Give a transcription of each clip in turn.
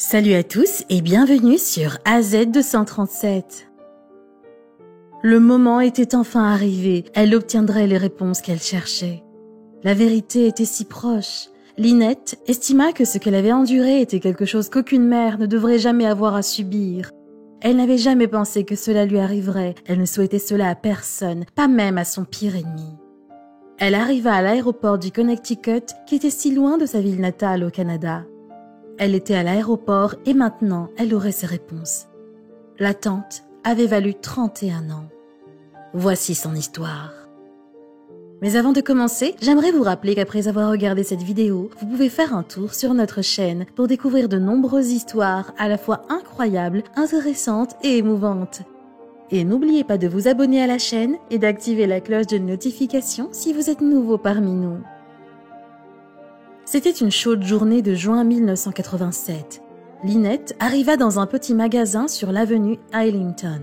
Salut à tous et bienvenue sur AZ237. Le moment était enfin arrivé, elle obtiendrait les réponses qu'elle cherchait. La vérité était si proche. Lynette estima que ce qu'elle avait enduré était quelque chose qu'aucune mère ne devrait jamais avoir à subir. Elle n'avait jamais pensé que cela lui arriverait, elle ne souhaitait cela à personne, pas même à son pire ennemi. Elle arriva à l'aéroport du Connecticut qui était si loin de sa ville natale au Canada. Elle était à l'aéroport et maintenant elle aurait ses réponses. L'attente avait valu 31 ans. Voici son histoire. Mais avant de commencer, j'aimerais vous rappeler qu'après avoir regardé cette vidéo, vous pouvez faire un tour sur notre chaîne pour découvrir de nombreuses histoires à la fois incroyables, intéressantes et émouvantes. Et n'oubliez pas de vous abonner à la chaîne et d'activer la cloche de notification si vous êtes nouveau parmi nous. C'était une chaude journée de juin 1987. Lynette arriva dans un petit magasin sur l'avenue Arlington.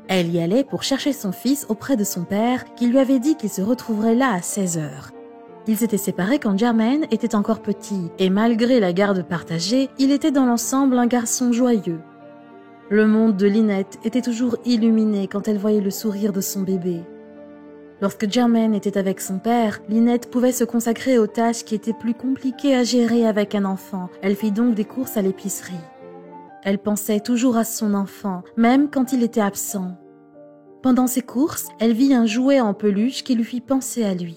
Elle y allait pour chercher son fils auprès de son père qui lui avait dit qu'il se retrouverait là à 16h. Ils s'étaient séparés quand Jermaine était encore petit et malgré la garde partagée, il était dans l'ensemble un garçon joyeux. Le monde de Lynette était toujours illuminé quand elle voyait le sourire de son bébé. Lorsque Jermaine était avec son père, Lynette pouvait se consacrer aux tâches qui étaient plus compliquées à gérer avec un enfant. Elle fit donc des courses à l'épicerie. Elle pensait toujours à son enfant, même quand il était absent. Pendant ses courses, elle vit un jouet en peluche qui lui fit penser à lui.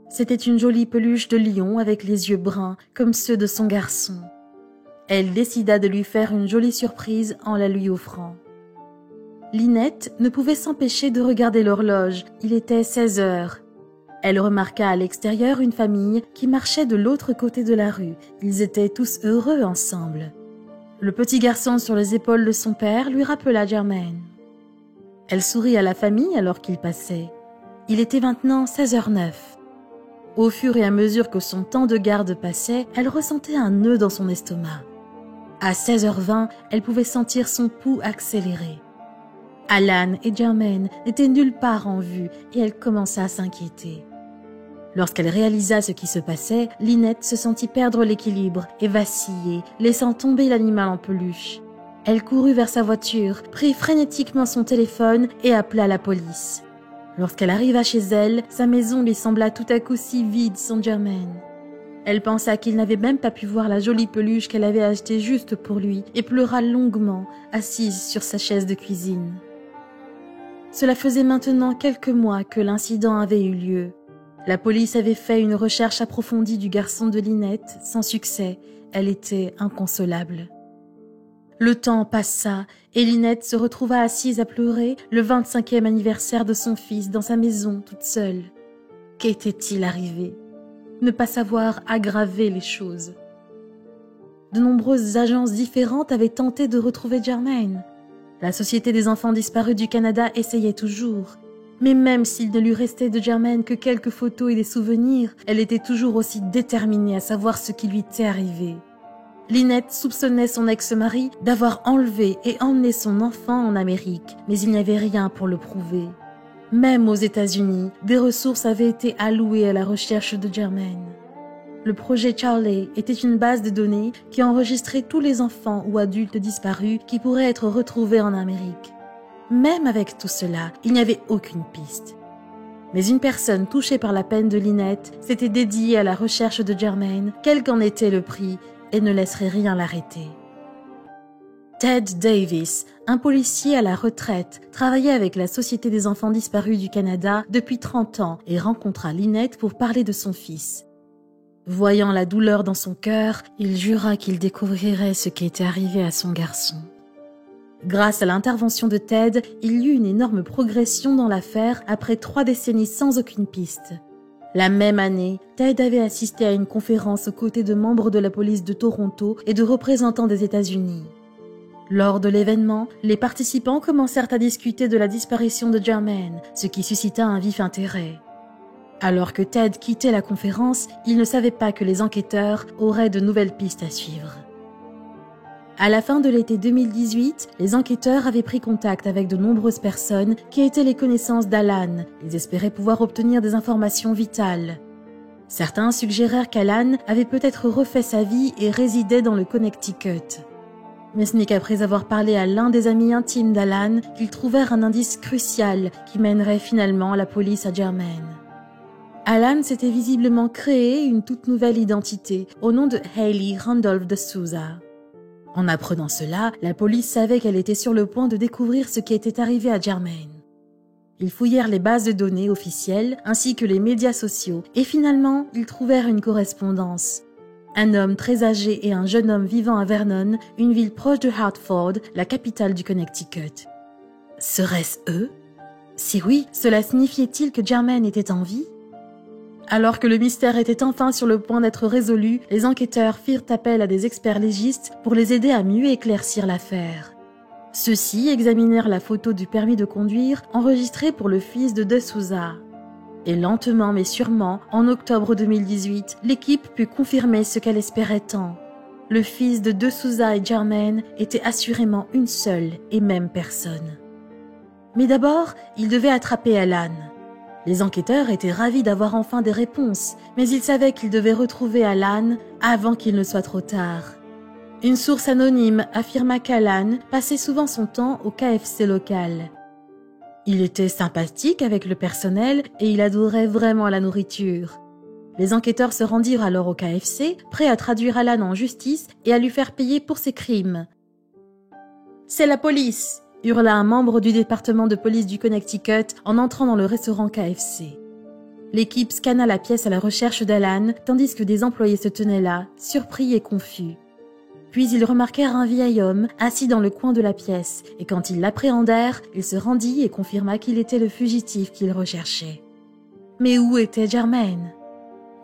C'était une jolie peluche de lion avec les yeux bruns, comme ceux de son garçon. Elle décida de lui faire une jolie surprise en la lui offrant. Lynette ne pouvait s'empêcher de regarder l'horloge, il était 16h. Elle remarqua à l'extérieur une famille qui marchait de l'autre côté de la rue. Ils étaient tous heureux ensemble. Le petit garçon sur les épaules de son père lui rappela Jermaine. Elle sourit à la famille alors qu'il passait. Il était maintenant 16h09. Au fur et à mesure que son temps de garde passait, elle ressentait un nœud dans son estomac. À 16h20, elle pouvait sentir son pouls accélérer. Alan et Jermaine n'étaient nulle part en vue et elle commença à s'inquiéter. Lorsqu'elle réalisa ce qui se passait, Lynette se sentit perdre l'équilibre et vaciller, laissant tomber l'animal en peluche. Elle courut vers sa voiture, prit frénétiquement son téléphone et appela la police. Lorsqu'elle arriva chez elle, sa maison lui sembla tout à coup si vide sans Jermaine. Elle pensa qu'il n'avait même pas pu voir la jolie peluche qu'elle avait achetée juste pour lui et pleura longuement, assise sur sa chaise de cuisine. Cela faisait maintenant quelques mois que l'incident avait eu lieu. La police avait fait une recherche approfondie du garçon de Lynette, sans succès. Elle était inconsolable. Le temps passa et Lynette se retrouva assise à pleurer le 25e anniversaire de son fils dans sa maison toute seule. Qu'était-il arrivé? Ne pas savoir aggraver les choses. De nombreuses agences différentes avaient tenté de retrouver Jermaine. La Société des enfants disparus du Canada essayait toujours. Mais même s'il ne lui restait de Jermaine que quelques photos et des souvenirs, elle était toujours aussi déterminée à savoir ce qui lui était arrivé. Lynette soupçonnait son ex-mari d'avoir enlevé et emmené son enfant en Amérique, mais il n'y avait rien pour le prouver. Même aux États-Unis, des ressources avaient été allouées à la recherche de Jermaine. Le projet Charlie était une base de données qui enregistrait tous les enfants ou adultes disparus qui pourraient être retrouvés en Amérique. Même avec tout cela, il n'y avait aucune piste. Mais une personne touchée par la peine de Lynette s'était dédiée à la recherche de Jermaine, quel qu'en était le prix, et ne laisserait rien l'arrêter. Ted Davis, un policier à la retraite, travaillait avec la Société des enfants disparus du Canada depuis 30 ans et rencontra Lynette pour parler de son fils. Voyant la douleur dans son cœur, il jura qu'il découvrirait ce qui était arrivé à son garçon. Grâce à l'intervention de Ted, il y eut une énorme progression dans l'affaire après 3 décennies sans aucune piste. La même année, Ted avait assisté à une conférence aux côtés de membres de la police de Toronto et de représentants des États-Unis. Lors de l'événement, les participants commencèrent à discuter de la disparition de Jermaine, ce qui suscita un vif intérêt. Alors que Ted quittait la conférence, il ne savait pas que les enquêteurs auraient de nouvelles pistes à suivre. À la fin de l'été 2018, les enquêteurs avaient pris contact avec de nombreuses personnes qui étaient les connaissances d'Alan. Ils espéraient pouvoir obtenir des informations vitales. Certains suggérèrent qu'Alan avait peut-être refait sa vie et résidait dans le Connecticut. Mais ce n'est qu'après avoir parlé à l'un des amis intimes d'Alan qu'ils trouvèrent un indice crucial qui mènerait finalement la police à Germaine. Alan s'était visiblement créé une toute nouvelle identité au nom de Hayley Randolph de Souza. En apprenant cela, la police savait qu'elle était sur le point de découvrir ce qui était arrivé à Germaine. Ils fouillèrent les bases de données officielles ainsi que les médias sociaux et finalement, ils trouvèrent une correspondance. Un homme très âgé et un jeune homme vivant à Vernon, une ville proche de Hartford, la capitale du Connecticut. Serait-ce eux? Si oui, cela signifiait-il que Germaine était en vie? Alors que le mystère était enfin sur le point d'être résolu, les enquêteurs firent appel à des experts légistes pour les aider à mieux éclaircir l'affaire. Ceux-ci examinèrent la photo du permis de conduire enregistrée pour le fils de Souza. Et lentement mais sûrement, en octobre 2018, l'équipe put confirmer ce qu'elle espérait tant. Le fils de Souza et Germaine était assurément une seule et même personne. Mais d'abord, ils devaient attraper Alan. Les enquêteurs étaient ravis d'avoir enfin des réponses, mais ils savaient qu'ils devaient retrouver Alan avant qu'il ne soit trop tard. Une source anonyme affirma qu'Alan passait souvent son temps au KFC local. Il était sympathique avec le personnel et il adorait vraiment la nourriture. Les enquêteurs se rendirent alors au KFC, prêts à traduire Alan en justice et à lui faire payer pour ses crimes. « C'est la police !» hurla un membre du département de police du Connecticut en entrant dans le restaurant KFC. L'équipe scanna la pièce à la recherche d'Alan, tandis que des employés se tenaient là, surpris et confus. Puis ils remarquèrent un vieil homme assis dans le coin de la pièce, et quand ils l'appréhendèrent, il se rendit et confirma qu'il était le fugitif qu'ils recherchaient. Mais où était Germaine?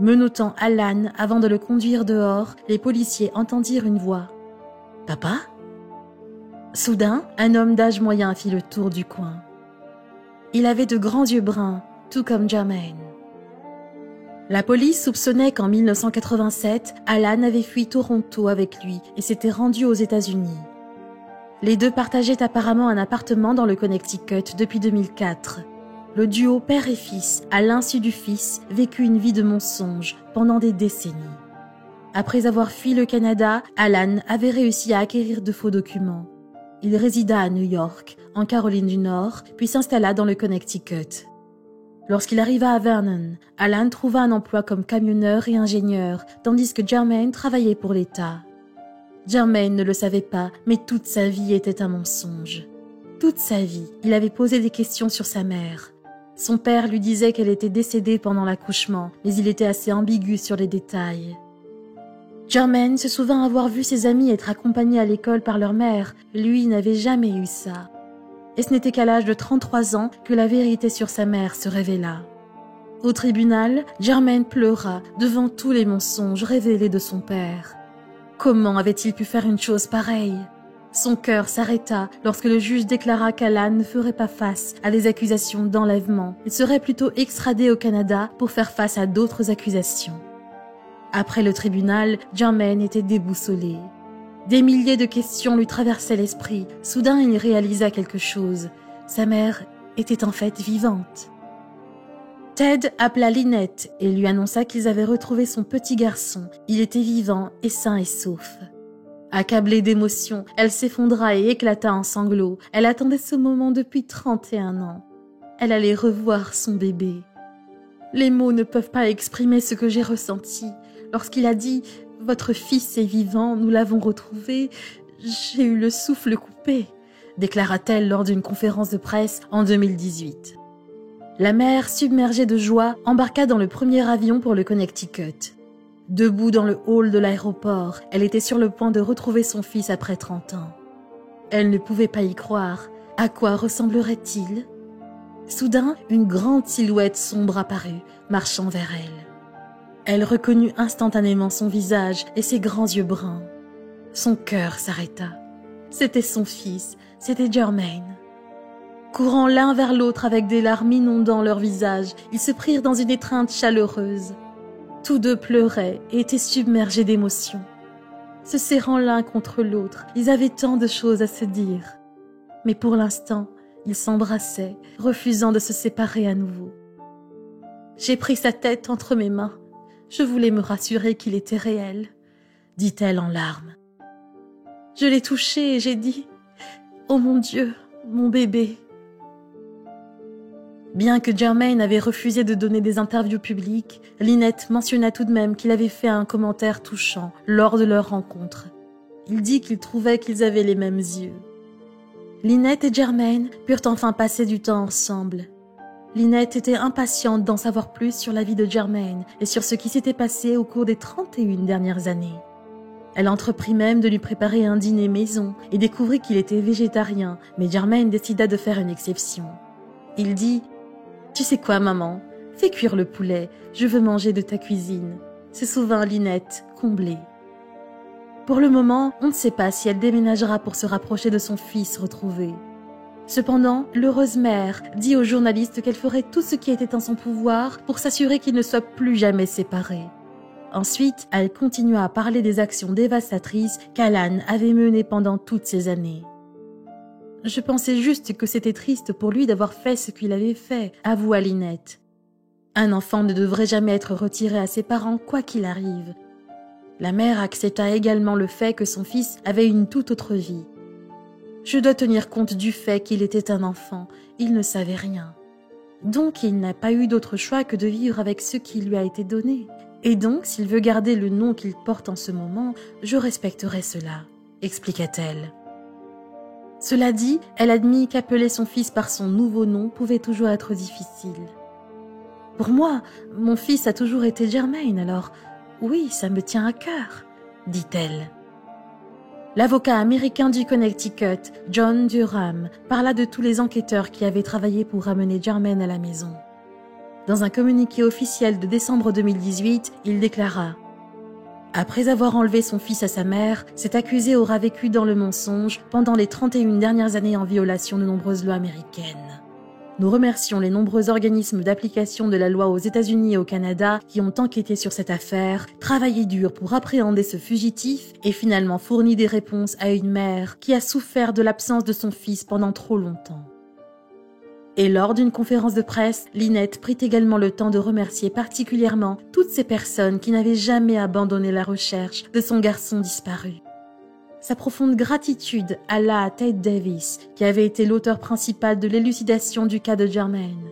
Menottant Alan avant de le conduire dehors, les policiers entendirent une voix. « Papa ?» Soudain, un homme d'âge moyen fit le tour du coin. Il avait de grands yeux bruns, tout comme Germaine. La police soupçonnait qu'en 1987, Alan avait fui Toronto avec lui et s'était rendu aux États-Unis. Les deux partageaient apparemment un appartement dans le Connecticut depuis 2004. Le duo père et fils, à l'insu du fils, vécut une vie de mensonges pendant des décennies. Après avoir fui le Canada, Alan avait réussi à acquérir de faux documents. Il résida à New York, en Caroline du Nord, puis s'installa dans le Connecticut. Lorsqu'il arriva à Vernon, Alan trouva un emploi comme camionneur et ingénieur, tandis que Germaine travaillait pour l'État. Germaine ne le savait pas, mais toute sa vie était un mensonge. Toute sa vie, il avait posé des questions sur sa mère. Son père lui disait qu'elle était décédée pendant l'accouchement, mais il était assez ambigu sur les détails. Germaine se souvint avoir vu ses amis être accompagnés à l'école par leur mère. Lui n'avait jamais eu ça. Et ce n'était qu'à l'âge de 33 ans que la vérité sur sa mère se révéla. Au tribunal, Germaine pleura devant tous les mensonges révélés de son père. Comment avait-il pu faire une chose pareille? Son cœur s'arrêta lorsque le juge déclara qu'Alan ne ferait pas face à des accusations d'enlèvement. Il serait plutôt extradé au Canada pour faire face à d'autres accusations. Après le tribunal, Germaine était déboussolée. Des milliers de questions lui traversaient l'esprit. Soudain, il réalisa quelque chose. Sa mère était en fait vivante. Ted appela Lynette et lui annonça qu'ils avaient retrouvé son petit garçon. Il était vivant et sain et sauf. Accablée d'émotion, elle s'effondra et éclata en sanglots. Elle attendait ce moment depuis 31 ans. Elle allait revoir son bébé. Les mots ne peuvent pas exprimer ce que j'ai ressenti. Lorsqu'il a dit « Votre fils est vivant, nous l'avons retrouvé », j'ai eu le souffle coupé, déclara-t-elle lors d'une conférence de presse en 2018. La mère, submergée de joie, embarqua dans le premier avion pour le Connecticut. Debout dans le hall de l'aéroport, elle était sur le point de retrouver son fils après 30 ans. Elle ne pouvait pas y croire. À quoi ressemblerait-il? Soudain, une grande silhouette sombre apparut, marchant vers elle. Elle reconnut instantanément son visage et ses grands yeux bruns. Son cœur s'arrêta. C'était son fils, c'était Germaine. Courant l'un vers l'autre avec des larmes inondant leur visage, ils se prirent dans une étreinte chaleureuse. Tous deux pleuraient et étaient submergés d'émotion. Se serrant l'un contre l'autre, ils avaient tant de choses à se dire. Mais pour l'instant, ils s'embrassaient, refusant de se séparer à nouveau. J'ai pris sa tête entre mes mains. Je voulais me rassurer qu'il était réel, dit-elle en larmes. Je l'ai touché et j'ai dit « Oh mon Dieu, mon bébé !» Bien que Jermaine avait refusé de donner des interviews publiques, Lynette mentionna tout de même qu'il avait fait un commentaire touchant lors de leur rencontre. Il dit qu'il trouvait qu'ils avaient les mêmes yeux. Lynette et Jermaine purent enfin passer du temps ensemble. Lynette était impatiente d'en savoir plus sur la vie de Jermaine et sur ce qui s'était passé au cours des 31 dernières années. Elle entreprit même de lui préparer un dîner maison et découvrit qu'il était végétarien, mais Jermaine décida de faire une exception. Il dit « Tu sais quoi, maman? Fais cuire le poulet, je veux manger de ta cuisine. » Se souvint Lynette, comblée. Pour le moment, on ne sait pas si elle déménagera pour se rapprocher de son fils retrouvé. Cependant, l'heureuse mère dit aux journalistes qu'elle ferait tout ce qui était en son pouvoir pour s'assurer qu'ils ne soient plus jamais séparés. Ensuite, elle continua à parler des actions dévastatrices qu'Alan avait menées pendant toutes ces années. « Je pensais juste que c'était triste pour lui d'avoir fait ce qu'il avait fait, avoua Lynette. Un enfant ne devrait jamais être retiré à ses parents quoi qu'il arrive. La mère accepta également le fait que son fils avait une toute autre vie. Je dois tenir compte du fait qu'il était un enfant, il ne savait rien. Donc il n'a pas eu d'autre choix que de vivre avec ce qui lui a été donné. Et donc s'il veut garder le nom qu'il porte en ce moment, je respecterai cela, expliqua-t-elle. Cela dit, elle admit qu'appeler son fils par son nouveau nom pouvait toujours être difficile. Pour moi, mon fils a toujours été Jermaine, alors oui, ça me tient à cœur, dit-elle. L'avocat américain du Connecticut, John Durham, parla de tous les enquêteurs qui avaient travaillé pour ramener Jermaine à la maison. Dans un communiqué officiel de décembre 2018, il déclara « Après avoir enlevé son fils à sa mère, cet accusé aura vécu dans le mensonge pendant les 31 dernières années en violation de nombreuses lois américaines. » Nous remercions les nombreux organismes d'application de la loi aux États-Unis et au Canada qui ont enquêté sur cette affaire, travaillé dur pour appréhender ce fugitif et finalement fourni des réponses à une mère qui a souffert de l'absence de son fils pendant trop longtemps. Et lors d'une conférence de presse, Lynette prit également le temps de remercier particulièrement toutes ces personnes qui n'avaient jamais abandonné la recherche de son garçon disparu. Sa profonde gratitude alla à Tate Davis, qui avait été l'auteur principal de l'élucidation du cas de Jermaine.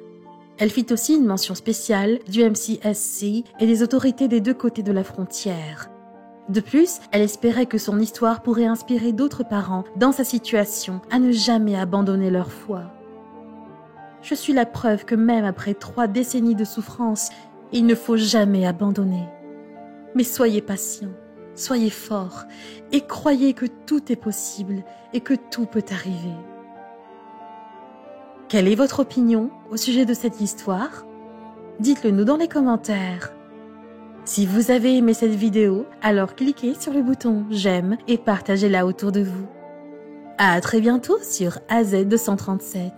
Elle fit aussi une mention spéciale du MCSC et des autorités des deux côtés de la frontière. De plus, elle espérait que son histoire pourrait inspirer d'autres parents dans sa situation à ne jamais abandonner leur foi. « Je suis la preuve que même après 3 décennies de souffrance, il ne faut jamais abandonner. Mais soyez patients. Soyez forts et croyez que tout est possible et que tout peut arriver. » Quelle est votre opinion au sujet de cette histoire? Dites-le nous dans les commentaires. Si vous avez aimé cette vidéo, alors cliquez sur le bouton j'aime et partagez-la autour de vous. À très bientôt sur AZ237.